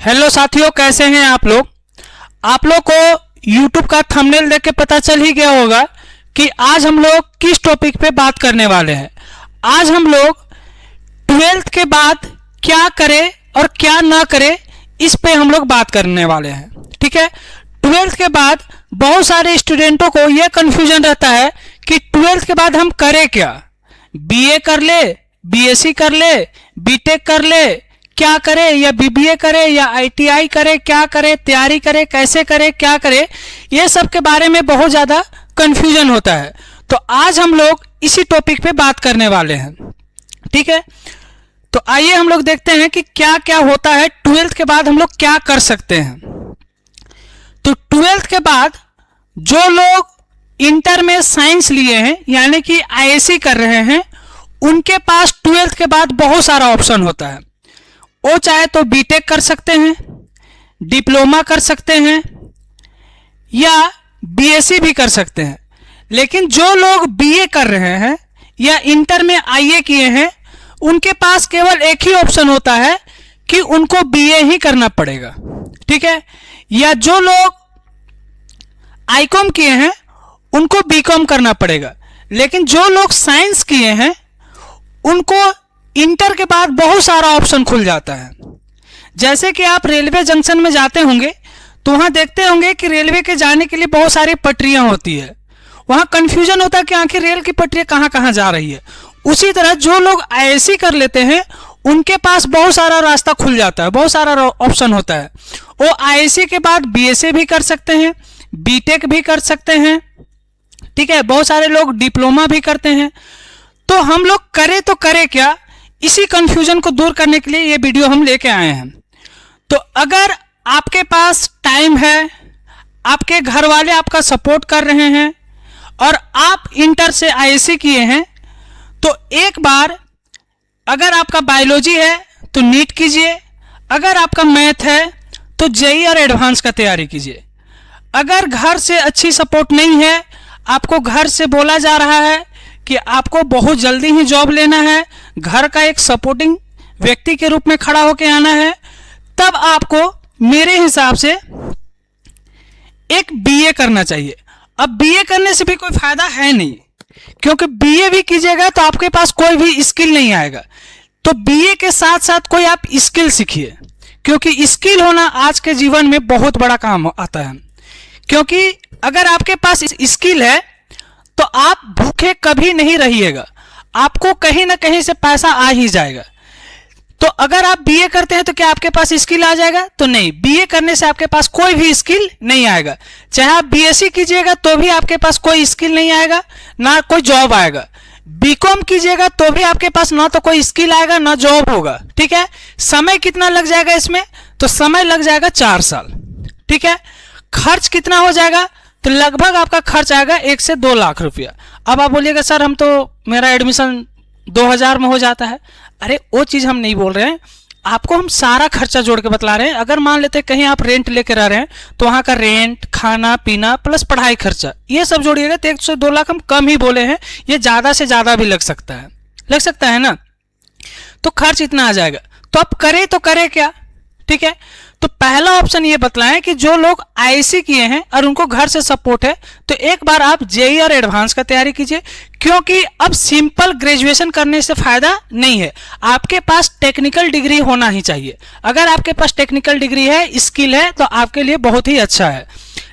Hello साथियों, कैसे हैं आप लोग। आप लोग को YouTube का थंबनेल देख के पता चल ही गया होगा कि आज हम लोग किस टॉपिक पे बात करने वाले हैं। आज हम लोग 12th के बाद क्या करें और क्या ना करें, इस पे हम लोग बात करने वाले हैं। ठीक है, 12th के बाद बहुत सारे स्टूडेंटों को यह कंफ्यूजन रहता है कि 12th के बाद हम करें क्या। BA कर ले, BSc कर ले, BTech कर ले, क्या करें, या BBA करें या ITI करें, क्या करें, तैयारी करें, कैसे करें, क्या करें, ये सब के बारे में बहुत ज़्यादा कंफ्यूजन होता है। तो आज हम लोग इसी टॉपिक पे बात करने वाले हैं। ठीक है, तो आइए हम लोग देखते हैं कि क्या क्या होता है 12th के बाद, हम लोग क्या कर सकते हैं। तो 12th के बाद जो लोग इंटर में साइंस लिए हैं यानी कि ISC कर रहे हैं, उनके पास 12th के बाद बहुत सारा ऑप्शन होता है। वो चाहे तो BTech कर सकते हैं, डिप्लोमा कर सकते हैं या BSc भी कर सकते हैं। लेकिन जो लोग BA कर रहे हैं या इंटर में IA किए हैं, उनके पास केवल एक ही ऑप्शन होता है कि उनको BA ही करना पड़ेगा। ठीक है, या जो लोग ICOM किए हैं उनको BCom करना पड़ेगा। लेकिन जो लोग साइंस किए हैं उनको इंटर के बाद बहुत सारा ऑप्शन खुल जाता है। जैसे कि आप रेलवे जंक्शन में जाते होंगे तो वहां देखते होंगे कि रेलवे के जाने के लिए बहुत सारी पटरियां होती है। वहां कंफ्यूजन होता है कि आखिर रेल की पटरियां कहां कहां जा रही है। उसी तरह जो लोग ISC कर लेते हैं उनके पास बहुत सारा रास्ता खुल जाता है, बहुत सारा ऑप्शन होता है। वो ISC के बाद BSc भी कर सकते हैं, BTech भी कर सकते हैं। ठीक है, बहुत सारे लोग डिप्लोमा भी करते हैं। तो हम लोग करें तो करें क्या, इसी कंफ्यूजन को दूर करने के लिए ये वीडियो हम लेके आए हैं। तो अगर आपके पास टाइम है, आपके घर वाले आपका सपोर्ट कर रहे हैं और आप इंटर से ISC किए हैं, तो एक बार अगर आपका बायोलॉजी है तो नीट कीजिए, अगर आपका मैथ है तो JEE और एडवांस का तैयारी कीजिए। अगर घर से अच्छी सपोर्ट नहीं है, आपको घर से बोला जा रहा है कि आपको बहुत जल्दी ही जॉब लेना है, घर का एक सपोर्टिंग व्यक्ति के रूप में खड़ा होकर आना है, तब आपको मेरे हिसाब से एक BA करना चाहिए। अब BA करने से भी कोई फायदा है नहीं, क्योंकि BA भी कीजिएगा तो आपके पास कोई भी स्किल नहीं आएगा। तो BA के साथ साथ कोई आप स्किल सीखिए, क्योंकि स्किल होना आज के जीवन में बहुत बड़ा काम आता है। क्योंकि अगर आपके पास स्किल है तो आप भूखे कभी नहीं रहिएगा, आपको कहीं ना कहीं से पैसा आ ही जाएगा। तो अगर आप BA करते हैं तो क्या आपके पास स्किल आ जाएगा? तो नहीं, BA करने से आपके पास कोई भी स्किल नहीं आएगा। चाहे आप BSc कीजिएगा तो भी आपके पास कोई स्किल नहीं आएगा, ना कोई जॉब आएगा। BCom कीजिएगा तो भी आपके पास ना तो कोई स्किल आएगा ना जॉब होगा। ठीक है, समय कितना लग जाएगा इसमें? तो समय लग जाएगा 4 साल। ठीक है, खर्च कितना हो जाएगा? तो लगभग आपका खर्च आएगा 1 से 2 लाख रुपया। अब आप बोलिएगा सर हम तो मेरा एडमिशन 2000 में हो जाता है। अरे वो चीज़ हम नहीं बोल रहे हैं, आपको हम सारा खर्चा जोड़ के बतला रहे हैं। अगर मान लेते कहीं आप रेंट लेके रह रहे हैं तो वहाँ का रेंट, खाना पीना प्लस पढ़ाई खर्चा, ये सब जोड़िएगा तो 1 से 2 लाख हम कम ही बोले हैं, ये ज़्यादा से ज़्यादा भी लग सकता है ना। तो खर्च इतना आ जाएगा। तो अब करें तो करें क्या? ठीक है, तो पहला ऑप्शन ये बतलाएं कि जो लोग ISC किए हैं और उनको घर से सपोर्ट है, तो एक बार आप JEE और एडवांस का तैयारी कीजिए। क्योंकि अब सिंपल ग्रेजुएशन करने से फायदा नहीं है, आपके पास टेक्निकल डिग्री होना ही चाहिए। अगर आपके पास टेक्निकल डिग्री है, स्किल है, तो आपके लिए बहुत ही अच्छा है।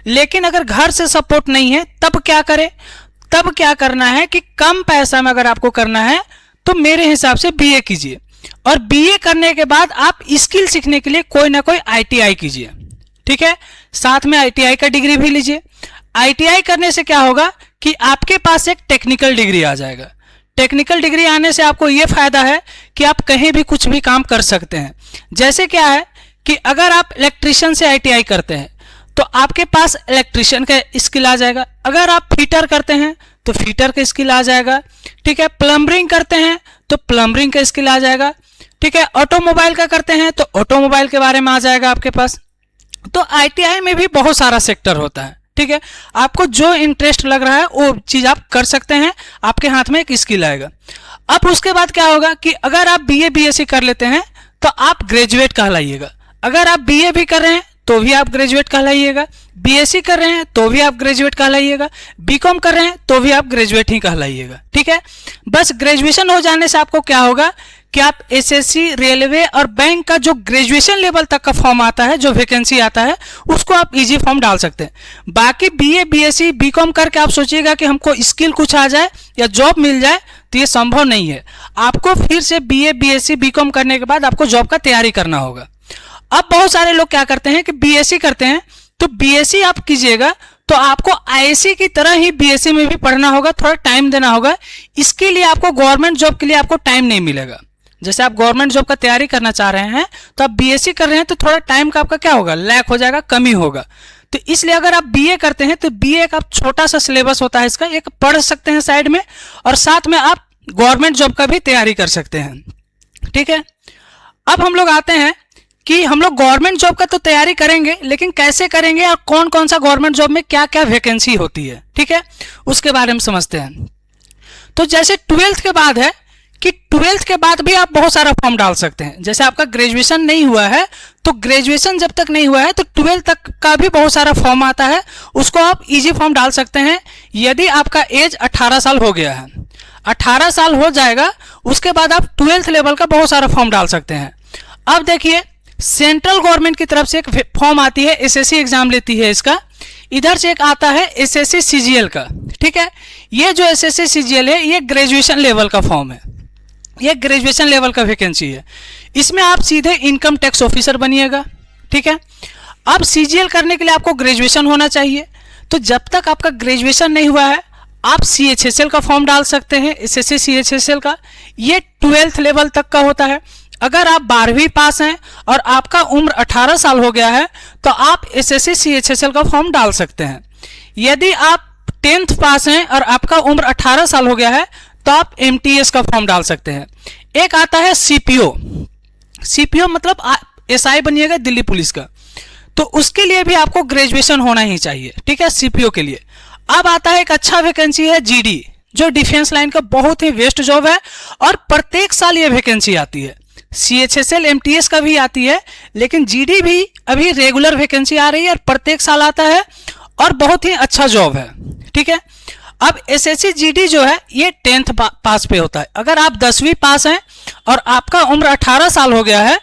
लेकिन अगर घर से सपोर्ट नहीं है तब क्या करें? तब क्या करना है कि कम पैसा में अगर आपको करना है तो मेरे हिसाब से BA कीजिए, और BA करने के बाद आप स्किल सीखने के लिए कोई ना कोई ITI कीजिए। ठीक है, साथ में ITI का डिग्री भी लीजिए। ITI करने से क्या होगा कि आपके पास एक टेक्निकल डिग्री आ जाएगा। टेक्निकल डिग्री आने से आपको यह फायदा है कि आप कहीं भी कुछ भी काम कर सकते हैं। जैसे क्या है कि अगर आप इलेक्ट्रिशियन से ITI करते हैं तो आपके पास इलेक्ट्रिशियन का स्किल आ जाएगा। अगर आप फिटर करते हैं तो फिटर का स्किल आ जाएगा। ठीक है, प्लम्बरिंग करते हैं तो प्लम्बरिंग का स्किल आ जाएगा। ठीक है, ऑटोमोबाइल का करते हैं तो ऑटोमोबाइल के बारे में आ जाएगा आपके पास। तो ITI में भी बहुत सारा सेक्टर होता है। ठीक है, आपको जो इंटरेस्ट लग रहा है वो चीज आप कर सकते हैं, आपके हाथ में एक स्किल आएगा। अब उसके बाद क्या होगा कि अगर आप BA BSc कर लेते हैं तो आप ग्रेजुएट कहलाइएगा। अगर आप बीए भी कर रहे हैं तो भी आप ग्रेजुएट कहलाइएगा, बीएससी कर रहे हैं तो भी आप ग्रेजुएट कहलाइएगा, बीकॉम कर रहे हैं तो भी आप ग्रेजुएट ही कहलाइएगा। ठीक है, बस ग्रेजुएशन हो जाने से आपको क्या होगा कि आप एसएससी, रेलवे और बैंक का जो ग्रेजुएशन लेवल तक का फॉर्म आता है, जो वैकेंसी आता है, उसको आप इजी फॉर्म डाल सकते हैं। बाकी बीए, बीएससी, बीकॉम करके आप सोचिएगा कि हमको स्किल कुछ आ जाए या जॉब मिल जाए, तो ये संभव नहीं है। आपको फिर से बीए, बीएससी, बीकॉम करने के बाद आपको जॉब का तैयारी करना होगा। अब बहुत सारे लोग क्या करते हैं कि बीएससी करते हैं, तो बीएससी आप कीजिएगा तो आपको आईएससी की तरह ही बीएससी में भी पढ़ना होगा, थोड़ा टाइम देना होगा। इसके लिए आपको गवर्नमेंट जॉब के लिए आपको टाइम नहीं मिलेगा। जैसे आप गवर्नमेंट जॉब का तैयारी करना चाह रहे हैं तो आप बीएससी कर रहे हैं तो थोड़ा टाइम का आपका क्या होगा, लैक हो जाएगा, कमी होगा। तो इसलिए अगर आप बीए करते हैं तो बीए का छोटा सा सिलेबस होता है, इसका एक पढ़ सकते हैं साइड में, और साथ में आप गवर्नमेंट जॉब का भी तैयारी कर सकते हैं। ठीक है, अब हम लोग आते हैं कि हम लोग गवर्नमेंट जॉब का तो तैयारी करेंगे, लेकिन कैसे करेंगे और कौन कौन सा गवर्नमेंट जॉब में क्या क्या वैकेंसी होती है। ठीक है, उसके बारे में समझते हैं। तो जैसे 12th के बाद है कि 12th के बाद भी आप बहुत सारा फॉर्म डाल सकते हैं। जैसे आपका ग्रेजुएशन नहीं हुआ है तो ग्रेजुएशन जब तक नहीं हुआ है तो 12th तक का भी बहुत सारा फॉर्म आता है, उसको आप इजी फॉर्म डाल सकते हैं। यदि आपका एज 18 साल हो गया है, 18 साल हो जाएगा, उसके बाद आप 12th लेवल का बहुत सारा फॉर्म डाल सकते हैं। अब देखिए, सेंट्रल गवर्नमेंट की तरफ से एक फॉर्म आती है, एसएससी एग्जाम लेती है इसका। इधर से एक आता है एसएससी सीजीएल का। ठीक है, ये जो एसएससी सीजीएल है ये ग्रेजुएशन लेवल का फॉर्म है, ये ग्रेजुएशन लेवल का वैकेंसी है। इसमें आप सीधे इनकम टैक्स ऑफिसर बनिएगा। ठीक है, अब सीजीएल करने के लिए आपको ग्रेजुएशन होना चाहिए, तो जब तक आपका ग्रेजुएशन नहीं हुआ है आप सीएचएसएल का फॉर्म डाल सकते हैं, एसएससी सीएचएसएल का। ये 12th लेवल तक का होता है। अगर आप 12वीं पास हैं और आपका उम्र 18 साल हो गया है तो आप एसएससी सीएचएसएल का फॉर्म डाल सकते हैं। यदि आप 10th पास हैं और आपका उम्र 18 साल हो गया है तो आप एमटीएस का फॉर्म डाल सकते हैं। एक आता है सीपीओ, सीपीओ मतलब एसआई बनिएगा दिल्ली पुलिस का, तो उसके लिए भी आपको ग्रेजुएशन होना ही चाहिए। ठीक है, सीपीओ के लिए। अब आता है एक अच्छा वैकेंसी है जीडी, जो डिफेंस लाइन का बहुत ही बेस्ट जॉब है और प्रत्येक साल ये वैकेंसी आती है। सीएचएसएल एमटीएस का भी आती है, लेकिन जीडी भी अभी रेगुलर वैकेंसी आ रही है और प्रत्येक साल आता है और बहुत ही अच्छा जॉब है। ठीक है, अब एसएससी जीडी जो है ये 10th पास पे होता है। अगर आप 10वीं पास हैं और आपका उम्र 18 साल हो गया है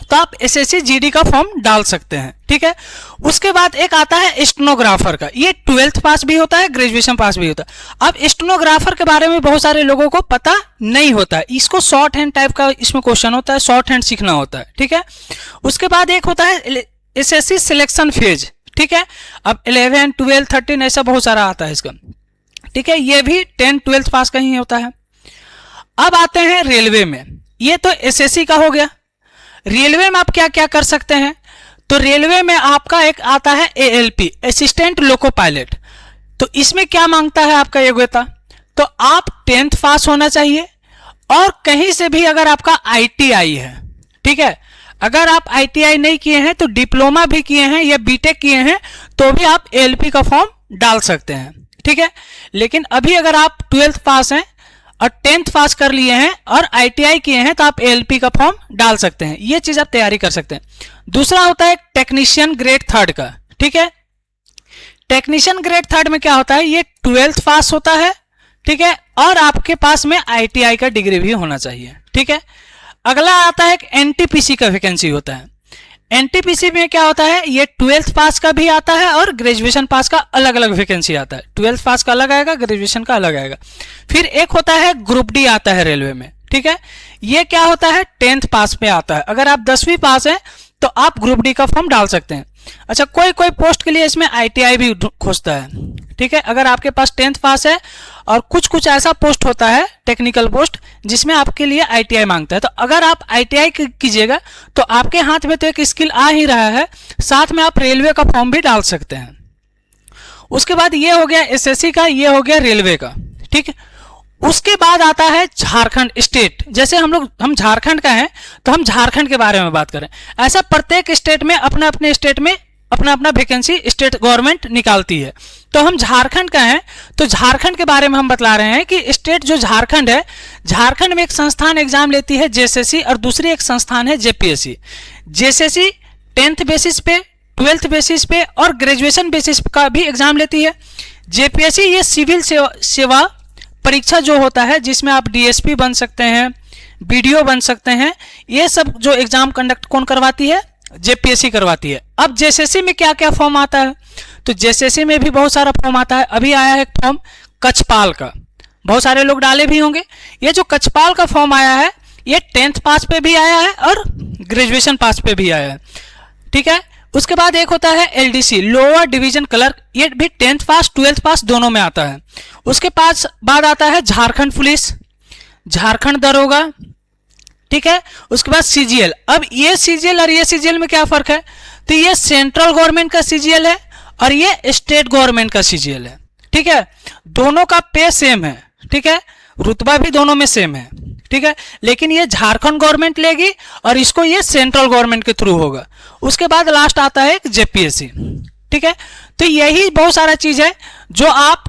तो आप एसएससी जीडी का फॉर्म डाल सकते हैं। ठीक है, उसके बाद एक आता है स्टेनोग्राफर का, ये 12th पास भी होता है, ग्रेजुएशन पास भी होता है। अब स्टेनोग्राफर के बारे में बहुत सारे लोगों को पता नहीं होता है, इसको शॉर्ट हैंड टाइप का इसमें क्वेश्चन होता है, शॉर्ट हैंड सीखना होता है। ठीक है, उसके बाद एक होता है एसएससी सिलेक्शन फेज। ठीक है, अब 11, 12, 13 ऐसा बहुत सारा आता है इसका। ठीक है, ये भी 10, 12th पास का ही होता है। अब आते हैं रेलवे में, ये तो एसएससी का हो गया। रेलवे में आप क्या क्या कर सकते हैं, तो रेलवे में आपका एक आता है एएलपी, असिस्टेंट लोको पायलट। तो इसमें क्या मांगता है आपका योग्यता, तो आप 10th पास होना चाहिए और कहीं से भी अगर आपका आईटीआई है। ठीक है, अगर आप आईटीआई नहीं किए हैं तो डिप्लोमा भी किए हैं या बीटेक किए हैं तो भी आप एएलपी का फॉर्म डाल सकते हैं। ठीक है, लेकिन अभी अगर आप 12th पास हैं और 10th पास कर लिए हैं और आईटीआई किए हैं तो आप एएलपी का फॉर्म डाल सकते हैं। ये चीज आप तैयारी कर सकते हैं। दूसरा होता है टेक्नीशियन ग्रेड 3rd का। ठीक है, टेक्नीशियन ग्रेड 3rd में क्या होता है, ये 12th पास होता है। ठीक है, और आपके पास में आईटीआई का डिग्री भी होना चाहिए। ठीक है, अगला आता है एनटीपीसी का वैकेंसी होता है। एनटीपीसी में क्या होता है, ये 12th पास का भी आता है और ग्रेजुएशन पास का अलग अलग वैकेंसी आता है। 12th पास का अलग आएगा, ग्रेजुएशन का अलग आएगा। फिर एक होता है ग्रुप डी आता है रेलवे में। ठीक है, ये क्या होता है, 10th पास में आता है। अगर आप 10वीं पास हैं तो आप ग्रुप डी का फॉर्म डाल सकते हैं। अच्छा, कोई कोई पोस्ट के लिए इसमें आईटीआई भी खोजता है। ठीक है, अगर आपके पास 10th पास है और कुछ कुछ ऐसा पोस्ट होता है टेक्निकल पोस्ट जिसमें आपके लिए आईटीआई मांगता है, तो अगर आप आईटीआई कीजिएगा तो आपके हाथ में तो एक स्किल आ ही रहा है, साथ में आप रेलवे का फॉर्म भी डाल सकते हैं। उसके बाद ये हो गया एसएससी का, ये हो गया रेलवे का। ठीक है, उसके बाद आता है झारखंड स्टेट। जैसे हम झारखंड का हैं तो हम झारखंड के बारे में बात करें। ऐसा प्रत्येक स्टेट में अपने अपने स्टेट में अपना अपना वैकेंसी स्टेट गवर्नमेंट निकालती है। तो हम झारखंड का हैं तो झारखंड के बारे में हम बतला रहे हैं कि स्टेट जो झारखंड है, झारखंड में एक संस्थान एग्जाम लेती है जेएसएससी और दूसरी एक संस्थान है जेपीएससी। जेएसएससी 10th बेसिस पे, 12th बेसिस पे और ग्रेजुएशन बेसिस का भी एग्जाम लेती है। जेपीएससी ये सिविल सेवा परीक्षा जो होता है जिसमें आप डीएसपी बन सकते हैं, बीडीओ बन सकते हैं, ये सब जो एग्जाम कंडक्ट कौन करवाती है? जेपीएससी करवाती है। अब जेएसएससी में क्या क्या फॉर्म आता है? तो जेएसएससी में भी बहुत सारा फॉर्म आता है। अभी आया है फॉर्म कक्षपाल का, बहुत सारे लोग डाले भी होंगे। ये जो कक्षपाल का फॉर्म आया है ये 10th पास पे भी आया है और ग्रेजुएशन पास पे भी आया है, ठीक है। उसके बाद एक होता है एलडीसी, लोअर डिवीजन क्लर्क, ये भी 10th पास 12th पास दोनों में आता है। उसके पास बाद आता है झारखंड पुलिस, झारखंड दरोगा, ठीक है। उसके बाद सीजीएल। अब ये सीजीएल और ये सीजीएल में क्या फर्क है? तो ये सेंट्रल गवर्नमेंट का सीजीएल है और ये स्टेट गवर्नमेंट का सीजीएल है, ठीक है। दोनों का पे सेम है, ठीक है, रुतबा भी दोनों में सेम है, ठीक है। लेकिन ये झारखंड गवर्नमेंट लेगी और इसको ये सेंट्रल गवर्नमेंट के थ्रू होगा। उसके बाद लास्ट आता है जेपीएससी, ठीक है। तो यही बहुत सारा चीज है जो आप